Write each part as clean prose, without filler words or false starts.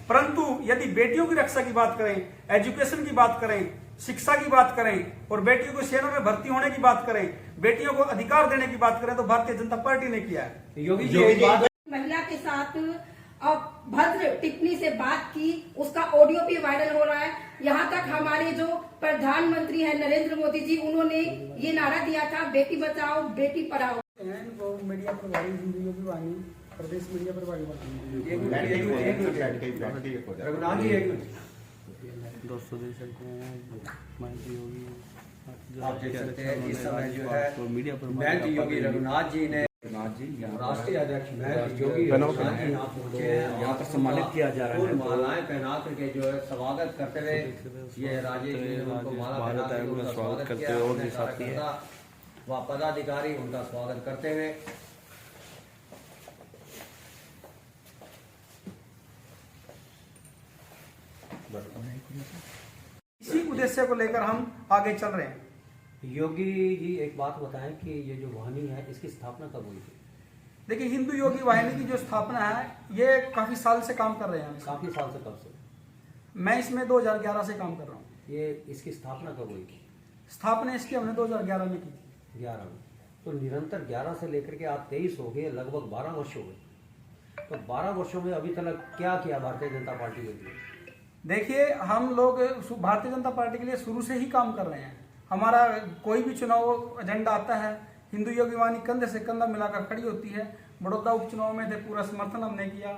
परंतु यदि बेटियों की रक्षा की बात करें, एजुकेशन की बात करें, शिक्षा की बात करें और बेटियों को सेना में भर्ती होने की बात करें, बेटियों को अधिकार देने की बात करें तो भारतीय जनता पार्टी ने किया है। योगी जी महिला के साथ अभद्र टिप्पणी से बात की, उसका ऑडियो भी वायरल हो रहा है। यहाँ तक हमारे जो प्रधानमंत्री हैं नरेंद्र मोदी जी, उन्होंने ये नारा दिया था, बेटी बचाओ बेटी पढ़ाओ। मीडिया प्रभारी योगी वाहिनी, प्रदेश मीडिया प्रभारी रघुनाथ जी दोस्तों देख सकते हैं योगी आप देख सकते हैं इस समय जो है मीडिया महंत योगी रघुनाथ जी ने राष्ट्रीय अध्यक्ष महंत योगी रघुनाथ जी यहाँ पहुंचे हैं, यहाँ पर सम्मानित किया जा रहा है। मालाएं पहना करके जो है स्वागत करते हुए ये राजेश जी ने उनको माला पहना कर उनका स्वागत करते हुए और भी साथी व पदाधिकारी उनका स्वागत करते हुए इसी उद्देश्य को लेकर हम आगे चल रहे हैं। योगी जी एक बात बताएं कि ये जो वाहिनी है इसकी स्थापना कब हुई थी? देखिए, हिंदू योगी वाहिनी की जो स्थापना है ये काफी साल से काम कर रहे हैं। काफी साल से, कब से? मैं इसमें 2011 से काम कर रहा हूँ। ये इसकी स्थापना कब हुई थी? स्थापना इसकी हमने 2011 में की थी। 11 में। तो निरंतर 11 से लेकर के आज 23 हो गए, लगभग 12 वर्ष हो गए। तो 12 वर्षों में अभी तक क्या किया भारतीय जनता पार्टी के लिए? देखिए, हम लोग भारतीय जनता पार्टी के लिए शुरू से ही काम कर रहे हैं। हमारा कोई भी चुनाव एजेंडा आता है, हिंदू योगी वाहिनी कंधे से कंधा मिलाकर खड़ी होती है। बड़ौदा उपचुनाव में थे, पूरा समर्थन हमने किया।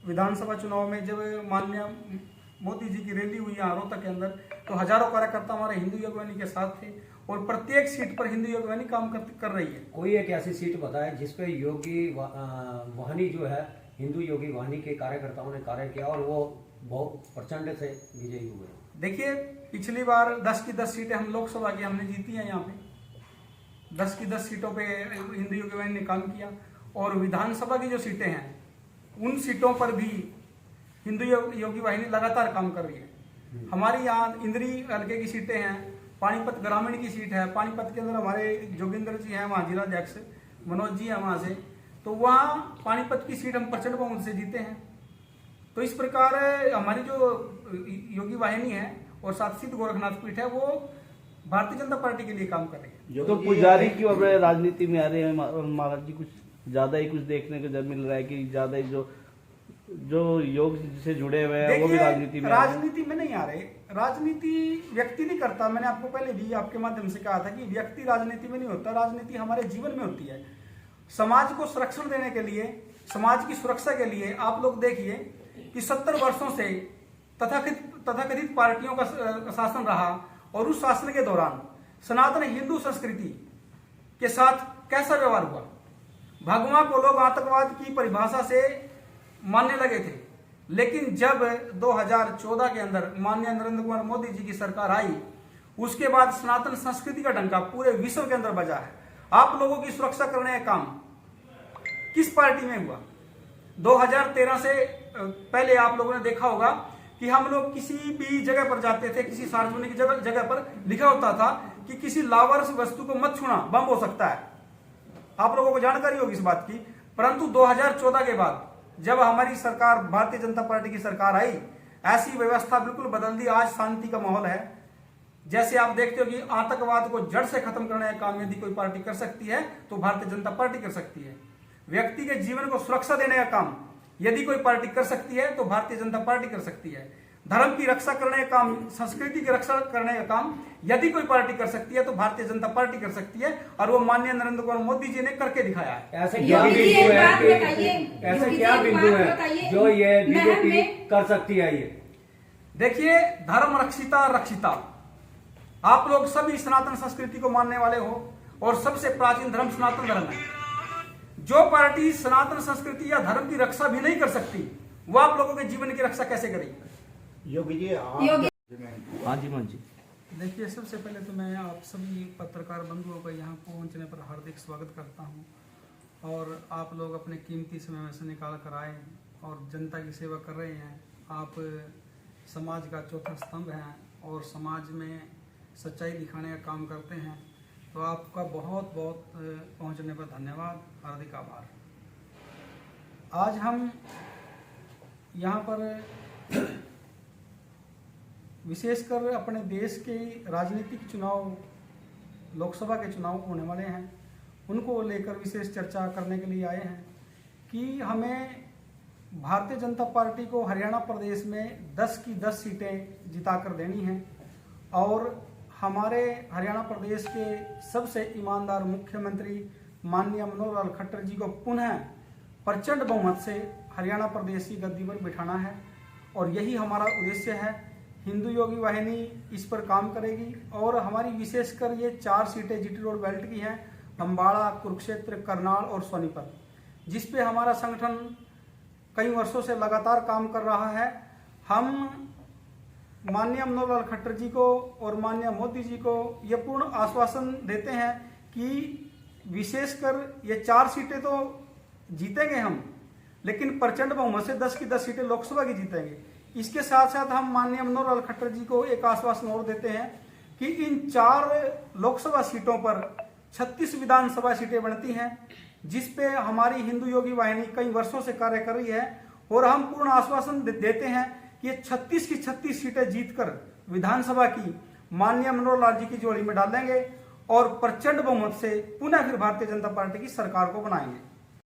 विधानसभा चुनाव में जब माननीय मोदी जी की रैली हुई यहाँ रोहतक के अंदर, तो हजारों कार्यकर्ता हमारे हिंदू योगी वाहिनी के साथ थे और प्रत्येक सीट पर हिंदू योगी वाहिनी काम कर रही है। कोई एक ऐसी सीट बताए जिसपे योगी वाहिनी जो है, हिंदू योगी वाहिनी के कार्यकर्ताओं ने कार्य किया और वो बहुत प्रचंड से विजयी हुए। देखिए, पिछली बार 10 की 10 सीटें हम लोकसभा की हमने जीती हैं। यहाँ पे 10 की 10 सीटों पे हिंदू योगी वाहिनी ने काम किया और विधानसभा की जो सीटें हैं उन सीटों पर भी हिंदू योगी वाहिनी लगातार काम कर रही है। हमारी यहाँ इंद्री हल्के की सीटें हैं, पानीपत ग्रामीण की सीट है। पानीपत के अंदर हमारे जोगिंदर जी हैं, वहाँ जिलाध्यक्ष मनोज जी हैं वहाँ से, तो वहाँ पानीपत की सीट हम प्रचंड बहुमत से जीते हैं। तो इस प्रकार हमारी जो योगी वाहिनी है और शासित गोरखनाथ पीठ है वो भारतीय जनता पार्टी के लिए काम कर रही है। तो पुजारी क्यों अब राजनीति में आ रहे हैं महाराज जी? कुछ ज्यादा ही कुछ देखने को जब मिल रहा है कि ज्यादा ही जो योग से जुड़े हुए हैं वो भी राजनीति में नहीं आ रहे। राजनीति व्यक्ति नहीं करता। मैंने आपको पहले भी आपके माध्यम से कहा था कि व्यक्ति राजनीति में नहीं होता, राजनीति हमारे जीवन में होती है। समाज को संरक्षण देने के लिए, समाज की सुरक्षा के लिए आप लोग देखिए कि 70 वर्षों से तथाकथित पार्टियों का शासन रहा और उस शासन के दौरान सनातन हिंदू संस्कृति के साथ कैसा व्यवहार हुआ। भगवान को लोग आतंकवाद की परिभाषा से मानने लगे थे, लेकिन जब 2014 के अंदर माननीय नरेंद्र कुमार मोदी जी की सरकार आई, उसके बाद सनातन संस्कृति का डंका पूरे विश्व के अंदर बजा है। आप लोगों की सुरक्षा करने का काम किस पार्टी में हुआ? 2013 से पहले आप लोगों ने देखा होगा कि हम लोग किसी भी जगह पर जाते थे, किसी सार्वजनिक जगह पर लिखा होता था कि किसी लावारिस वस्तु को मत छूना, बम हो सकता है। आप लोगों को जानकारी होगी इस बात की। परंतु 2014 के बाद जब हमारी सरकार भारतीय जनता पार्टी की सरकार आई, ऐसी व्यवस्था बिल्कुल बदल दी। आज शांति का माहौल है। जैसे आप देखते हो कि आतंकवाद को जड़ से खत्म करने का काम यदि कोई पार्टी कर सकती है तो भारतीय जनता पार्टी कर सकती है। व्यक्ति के जीवन को सुरक्षा देने का काम यदि कोई पार्टी कर सकती है तो भारतीय जनता पार्टी कर सकती है। धर्म की रक्षा करने का काम, संस्कृति की रक्षा करने का काम यदि कोई पार्टी कर सकती है तो भारतीय जनता पार्टी कर सकती है और वो माननीय नरेंद्र कुमार मोदी जी ने करके दिखाया है। ऐसे क्या बिंदु है जो ये बीजेपी कर सकती है? ये देखिए, धर्म रक्षिता। आप लोग सभी सनातन संस्कृति को मानने वाले हो और सबसे प्राचीन धर्म सनातन धर्म है। जो पार्टी सनातन संस्कृति या धर्म की रक्षा भी नहीं कर सकती वो आप लोगों के जीवन की रक्षा कैसे करेगी? योगी जी हाँ जी। देखिए, सबसे पहले तो मैं आप सभी पत्रकार बंधुओं का यहाँ पहुँचने पर हार्दिक स्वागत करता हूँ और आप लोग अपने कीमती समय में से निकाल कर आए और जनता की सेवा कर रहे हैं। आप समाज का चौथा स्तंभ हैं और समाज में सच्चाई दिखाने का काम करते हैं, तो आपका बहुत बहुत पहुंचने पर धन्यवाद, हार्दिक आभार। आज हम यहाँ पर विशेषकर अपने देश के राजनीतिक चुनाव, लोकसभा के चुनाव होने वाले हैं, उनको लेकर विशेष चर्चा करने के लिए आए हैं कि हमें भारतीय जनता पार्टी को हरियाणा प्रदेश में 10 की 10 सीटें जिताकर देनी हैं और हमारे हरियाणा प्रदेश के सबसे ईमानदार मुख्यमंत्री माननीय मनोहर लाल खट्टर जी को पुनः प्रचंड बहुमत से हरियाणा प्रदेश की गद्दी पर बिठाना है और यही हमारा उद्देश्य है। हिंदू योगी वाहिनी इस पर काम करेगी और हमारी विशेषकर ये 4 सीटें जीटी रोड बेल्ट की हैं, अम्बाड़ा, कुरुक्षेत्र, करनाल और सोनीपत, जिस पे हमारा संगठन कई वर्षों से लगातार काम कर रहा है। हम माननीय मनोहर लाल खट्टर जी को और माननीय मोदी जी को ये पूर्ण आश्वासन देते हैं कि विशेषकर ये 4 सीटें तो जीतेंगे हम, लेकिन प्रचंड बहुमत से 10 की 10 सीटें लोकसभा की जीतेंगे। इसके साथ साथ हम माननीय मनोहर लाल खट्टर जी को एक आश्वासन और देते हैं कि इन 4 लोकसभा सीटों पर 36 विधानसभा सीटें बनती हैं, जिस पे हमारी हिंदू योगी वाहिनी कई वर्षों से कार्य कर रही है और हम पूर्ण आश्वासन देते हैं कि ये 36 की 36 सीटें जीतकर विधानसभा की माननीय मनोहर लाल जी की झोली में डालेंगे और प्रचंड बहुमत से पुनः फिर भारतीय जनता पार्टी की सरकार को बनाएंगे।